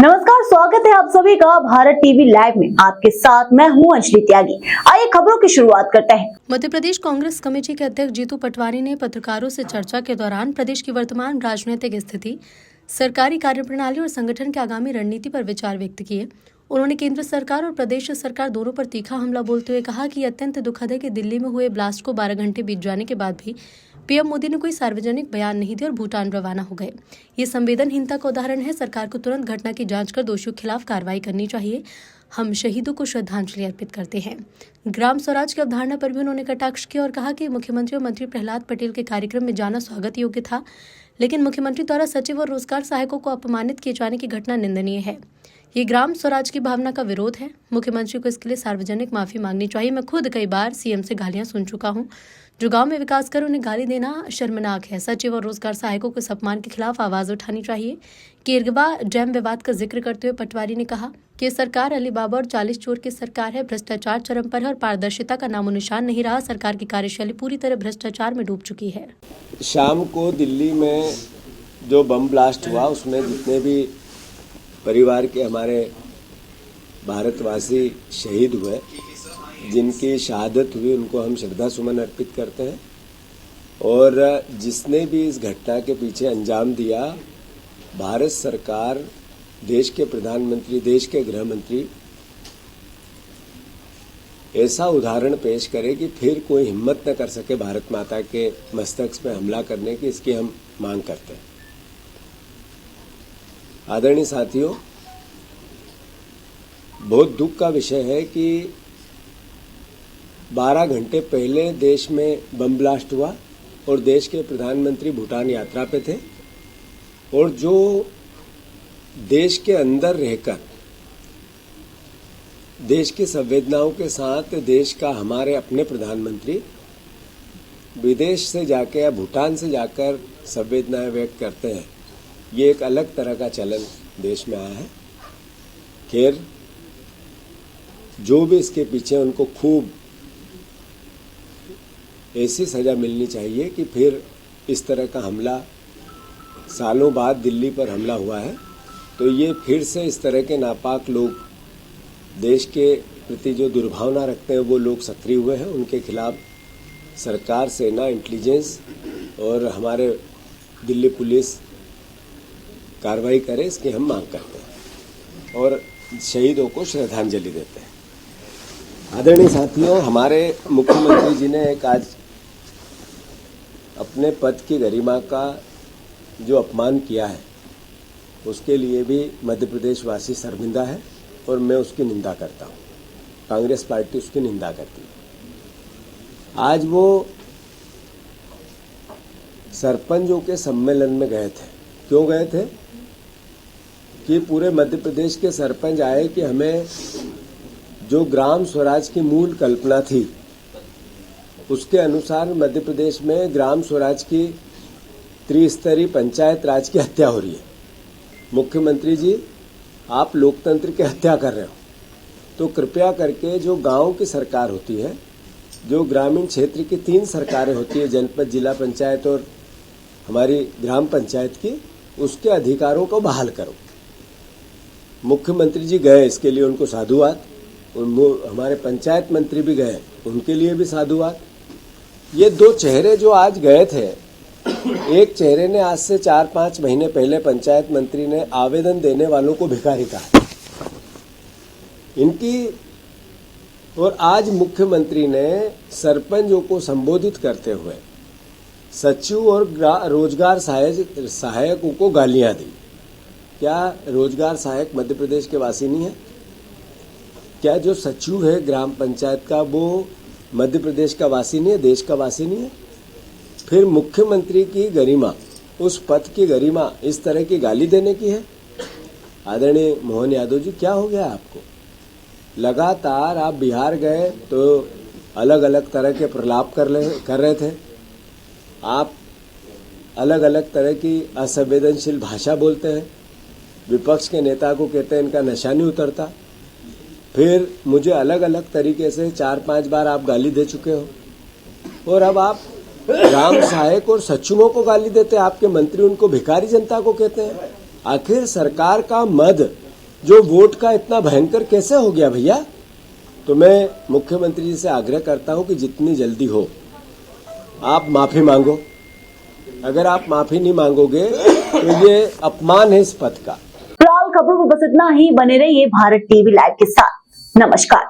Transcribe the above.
नमस्कार, स्वागत है आप सभी का भारत टीवी लाइव में। आपके साथ मैं हूं अंजलि त्यागी। आइए खबरों की शुरुआत करते हैं। मध्य प्रदेश कांग्रेस कमेटी के अध्यक्ष जीतू पटवारी ने पत्रकारों से चर्चा के दौरान प्रदेश की वर्तमान राजनीतिक स्थिति, सरकारी कार्यप्रणाली और संगठन की आगामी रणनीति पर विचार व्यक्त किए। उन्होंने केंद्र सरकार और प्रदेश सरकार दोनों पर तीखा हमला बोलते हुए कहा कि अत्यंत दुखद है कि दिल्ली में हुए ब्लास्ट को 12 घंटे बीत जाने के बाद भी पीएम मोदी ने कोई सार्वजनिक बयान नहीं दिया और भूटान रवाना हो गए। ये संवेदनहीनता का उदाहरण है। सरकार को तुरंत घटना की जांच कर दोषियों के खिलाफ कार्रवाई करनी चाहिए। हम शहीदों को श्रद्धांजलि अर्पित करते हैं। ग्राम स्वराज की अवधारणा पर भी उन्होंने कटाक्ष किया और कहा कि मुख्यमंत्री और मंत्री प्रहलाद पटेल के कार्यक्रम में जाना स्वागत योग्य था, लेकिन मुख्यमंत्री द्वारा सचिव और रोजगार सहायकों को अपमानित किए जाने की घटना निंदनीय है। ये ग्राम स्वराज की भावना का विरोध है। मुख्यमंत्री को इसके लिए सार्वजनिक माफी मांगनी चाहिए। मैं खुद कई बार सीएम से गालियां सुन चुका हूं। जो गांव में विकास कर उन्हें गाली देना शर्मनाक है। सचिव और रोजगार सहायकों को इस अपमान के खिलाफ आवाज उठानी चाहिए। केरगवा डैम विवाद का जिक्र करते हुए पटवारी ने कहा कि सरकार अलीबाबा और 40 चोर की सरकार है। भ्रष्टाचार चरम पर है और पारदर्शिता का नामो निशान नहीं रहा। सरकार की कार्यशैली पूरी तरह भ्रष्टाचार में डूब चुकी है। शाम को दिल्ली में जो बम ब्लास्ट हुआ उसमें जितने भी परिवार के हमारे भारतवासी शहीद हुए, जिनकी शहादत हुई, उनको हम श्रद्धा सुमन अर्पित करते हैं। और जिसने भी इस घटना के पीछे अंजाम दिया, भारत सरकार, देश के प्रधानमंत्री, देश के गृह मंत्री ऐसा उदाहरण पेश करे कि फिर कोई हिम्मत न कर सके भारत माता के मस्तक में हमला करने की, इसकी हम मांग करते हैं। आदरणीय साथियों, बहुत दुख का विषय है कि 12 घंटे पहले देश में बम ब्लास्ट हुआ और देश के प्रधानमंत्री भूटान यात्रा पे थे, और जो देश के अंदर रहकर देश की संवेदनाओं के साथ देश का हमारे अपने प्रधानमंत्री विदेश से जाकर या भूटान से जाकर संवेदनाएं व्यक्त करते हैं, ये एक अलग तरह का चलन देश में आया है। खैर, जो भी इसके पीछे, उनको खूब ऐसी सजा मिलनी चाहिए कि फिर इस तरह का हमला, सालों बाद दिल्ली पर हमला हुआ है, तो ये फिर से इस तरह के नापाक लोग, देश के प्रति जो दुर्भावना रखते हैं, वो लोग सक्रिय हुए हैं। उनके खिलाफ सरकार, सेना, इंटेलिजेंस और हमारे दिल्ली पुलिस कार्रवाई करे, इसकी हम मांग करते हैं और शहीदों को श्रद्धांजलि देते हैं। आदरणीय साथियों, हमारे मुख्यमंत्री जी ने एक आज अपने पद की गरिमा का जो अपमान किया है, उसके लिए भी मध्य प्रदेश वासी शर्मिंदा है और मैं उसकी निंदा करता हूँ। कांग्रेस पार्टी उसकी निंदा करती है। आज वो सरपंचों के सम्मेलन में गए थे। क्यों गए थे? कि पूरे मध्य प्रदेश के सरपंच आए कि हमें जो ग्राम स्वराज की मूल कल्पना थी, उसके अनुसार मध्य प्रदेश में ग्राम स्वराज की त्रिस्तरीय पंचायत राज की हत्या हो रही है। मुख्यमंत्री जी, आप लोकतंत्र की हत्या कर रहे हो, तो कृपया करके जो गांव की सरकार होती है, जो ग्रामीण क्षेत्र की 3 सरकारें होती है, जनपद, जिला पंचायत और हमारी ग्राम पंचायत की, उसके अधिकारों को बहाल करो। मुख्यमंत्री जी गए, इसके लिए उनको साधुवाद। हमारे पंचायत मंत्री भी गए, उनके लिए भी साधुवाद। ये 2 चेहरे जो आज गए थे, एक चेहरे ने आज से 4-5 महीने पहले पंचायत मंत्री ने आवेदन देने वालों को भिखारी कहा इनकी, और आज मुख्यमंत्री ने सरपंचों को संबोधित करते हुए सचिव और रोजगार सहायकों को गालियां दी। क्या रोजगार सहायक मध्य प्रदेश के वासी नहीं है? क्या जो सचिव है ग्राम पंचायत का, वो मध्य प्रदेश का वासी नहीं है, देश का वासी नहीं है? फिर मुख्यमंत्री की गरिमा, उस पद की गरिमा इस तरह की गाली देने की है? आदरणीय मोहन यादव जी, क्या हो गया आपको? लगातार आप बिहार गए तो अलग अलग तरह के प्रलाप कर रहे थे। आप अलग अलग तरह की असंवेदनशील भाषा बोलते हैं। विपक्ष के नेता को कहते हैं इनका नशा नहीं उतरता। फिर मुझे अलग अलग तरीके से 4-5 बार आप गाली दे चुके हो, और अब आप ग्राम सहायक और सचिवों को गाली देते हैं। आपके मंत्री उनको भिखारी जनता को कहते हैं। आखिर सरकार का मद जो वोट का इतना भयंकर कैसे हो गया भैया? तो मैं मुख्यमंत्री जी से आग्रह करता हूं कि जितनी जल्दी हो आप माफी मांगो। अगर आप माफी नहीं मांगोगे तो ये अपमान है इस पद का। फिलहाल खबरों में बस इतना ही। बने रहिए भारत टीवी लाइव के साथ। नमस्कार।